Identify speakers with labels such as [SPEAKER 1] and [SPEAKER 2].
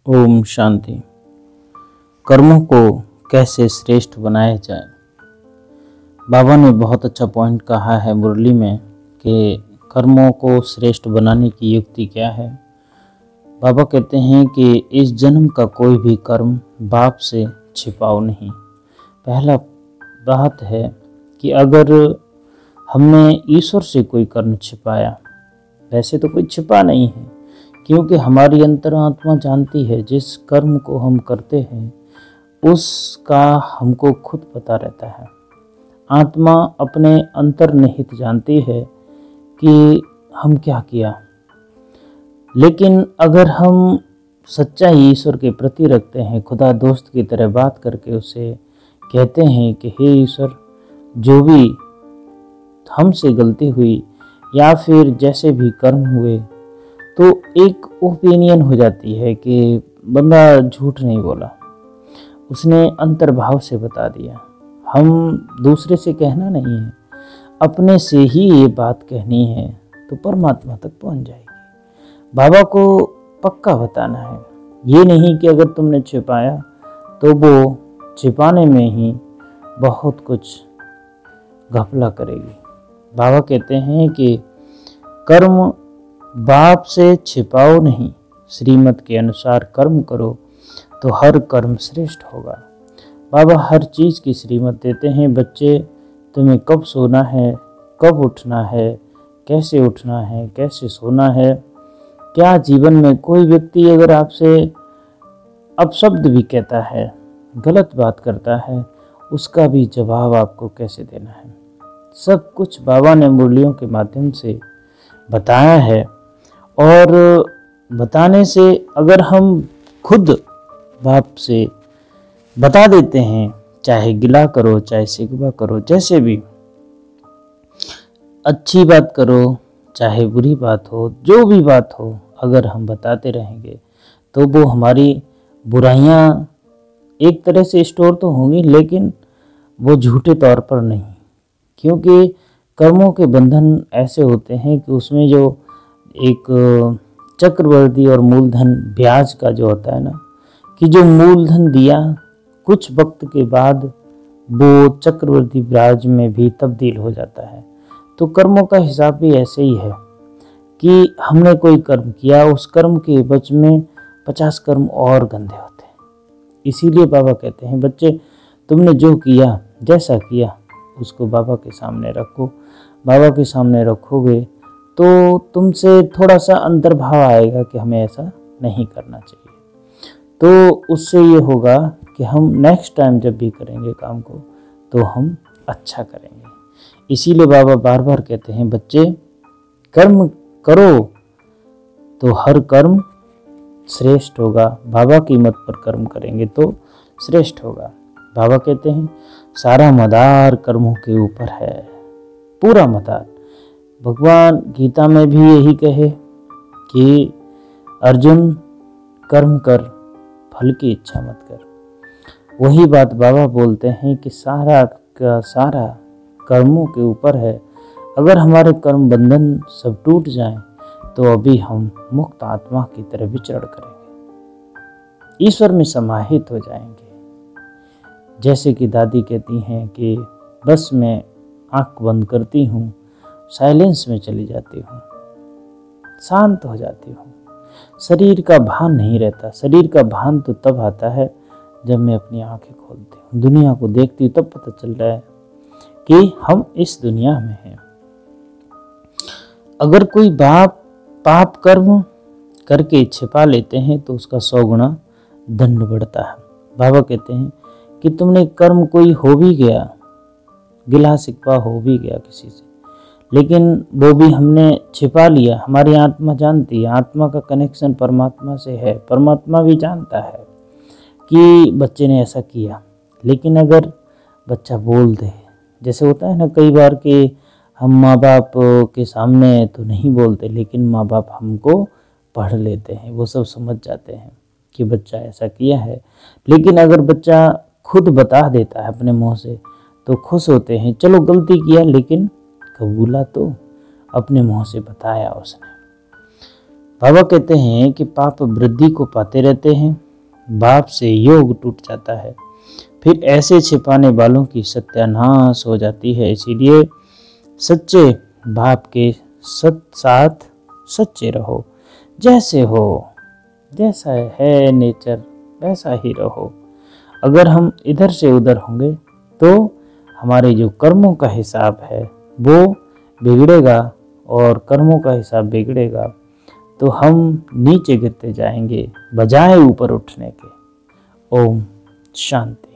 [SPEAKER 1] ओम शांति। कर्मों को कैसे श्रेष्ठ बनाया जाए। बाबा ने बहुत अच्छा पॉइंट कहा है मुरली में कि कर्मों को श्रेष्ठ बनाने की युक्ति क्या है। बाबा कहते हैं कि इस जन्म का कोई भी कर्म बाप से छिपाओ नहीं। पहला बात है कि अगर हमने ईश्वर से कोई कर्म छिपाया, वैसे तो कोई छिपा नहीं है, क्योंकि हमारी अंतरात्मा जानती है जिस कर्म को हम करते हैं उसका हमको खुद पता रहता है। आत्मा अपने अंतर्निहित जानती है कि हम क्या किया। लेकिन अगर हम सच्चाई ईश्वर के प्रति रखते हैं, खुदा दोस्त की तरह बात करके उसे कहते हैं कि हे ईश्वर, जो भी हमसे गलती हुई या फिर जैसे भी कर्म हुए, तो एक ओपिनियन हो जाती है कि बंदा झूठ नहीं बोला, उसने अंतर्भाव से बता दिया। हम दूसरे से कहना नहीं है, अपने से ही ये बात कहनी है तो परमात्मा तक पहुंच जाएगी। बाबा को पक्का बताना है, ये नहीं कि अगर तुमने छिपाया तो वो छिपाने में ही बहुत कुछ घपला करेगी। बाबा कहते हैं कि कर्म बाप से छिपाओ नहीं, श्रीमत के अनुसार कर्म करो तो हर कर्म श्रेष्ठ होगा। बाबा हर चीज़ की श्रीमत देते हैं। बच्चे, तुम्हें कब सोना है, कब उठना है, कैसे उठना है, कैसे सोना है। क्या जीवन में कोई व्यक्ति अगर आपसे अपशब्द भी कहता है, गलत बात करता है, उसका भी जवाब आपको कैसे देना है। सब कुछ बाबा ने मुरलियों के माध्यम से बताया है। और बताने से अगर हम खुद बाप से बता देते हैं, चाहे गिला करो, चाहे सिकवा करो, जैसे भी अच्छी बात करो, चाहे बुरी बात हो, जो भी बात हो, अगर हम बताते रहेंगे तो वो हमारी बुराइयां एक तरह से स्टोर तो होंगी, लेकिन वो झूठे तौर पर नहीं। क्योंकि कर्मों के बंधन ऐसे होते हैं कि उसमें जो एक चक्रवृद्धि और मूलधन ब्याज का जो होता है ना, कि जो मूलधन दिया कुछ वक्त के बाद वो चक्रवृद्धि ब्याज में भी तब्दील हो जाता है। तो कर्मों का हिसाब भी ऐसे ही है कि हमने कोई कर्म किया, उस कर्म के एवज में 50 कर्म और गंदे होते हैं। इसीलिए बाबा कहते हैं, बच्चे तुमने जो किया, जैसा किया, उसको बाबा के सामने रखो। बाबा के सामने रखोगे तो तुमसे थोड़ा सा अंतर्भाव आएगा कि हमें ऐसा नहीं करना चाहिए। तो उससे ये होगा कि हम नेक्स्ट टाइम जब भी करेंगे काम को तो हम अच्छा करेंगे। इसीलिए बाबा बार बार कहते हैं, बच्चे कर्म करो तो हर कर्म श्रेष्ठ होगा। बाबा की मत पर कर्म करेंगे तो श्रेष्ठ होगा। बाबा कहते हैं, सारा मदार कर्मों के ऊपर है, पूरा मदार। भगवान गीता में भी यही कहे कि अर्जुन कर्म कर, फल की इच्छा मत कर। वही बात बाबा बोलते हैं कि सारा का सारा कर्मों के ऊपर है। अगर हमारे कर्म बंधन सब टूट जाएं तो अभी हम मुक्त आत्मा की तरह विचरण करेंगे, ईश्वर में समाहित हो जाएंगे। जैसे कि दादी कहती हैं कि बस मैं आंख बंद करती हूँ, साइलेंस में चली जाती हूँ, शांत हो जाती हूँ, शरीर का भान नहीं रहता। शरीर का भान तो तब आता है जब मैं अपनी आंखें खोलती हूँ, दुनिया को देखती हूँ, तब पता चल रहा है कि हम इस दुनिया में हैं। अगर कोई पाप कर्म करके छिपा लेते हैं तो उसका 100 गुना दंड बढ़ता है। बाबा कहते हैं कि तुमने कर्म कोई हो भी गया, गिला शिकवा हो भी गया किसी से, लेकिन वो भी हमने छिपा लिया। हमारी आत्मा जानती है, आत्मा का कनेक्शन परमात्मा से है। परमात्मा भी जानता है कि बच्चे ने ऐसा किया। लेकिन अगर बच्चा बोल दे, जैसे होता है ना कई बार कि हम माँ बाप के सामने तो नहीं बोलते, लेकिन माँ बाप हमको पढ़ लेते हैं, वो सब समझ जाते हैं कि बच्चा ऐसा किया है। लेकिन अगर बच्चा खुद बता देता है अपने मुँह से तो खुश होते हैं, चलो गलती किया लेकिन कबूला तो, अपने मुँह से बताया उसने। बाबा कहते हैं कि पाप वृद्धि को पाते रहते हैं, बाप से योग टूट जाता है, फिर ऐसे छिपाने वालों की सत्यानाश हो जाती है। इसीलिए सच्चे बाप के साथ सच्चे रहो, जैसे हो, जैसा है नेचर वैसा ही रहो। अगर हम इधर से उधर होंगे तो हमारे जो कर्मों का हिसाब है वो बिगड़ेगा, और कर्मों का हिसाब बिगड़ेगा तो हम नीचे गिरते जाएंगे बजाय ऊपर उठने के। ओम शांति।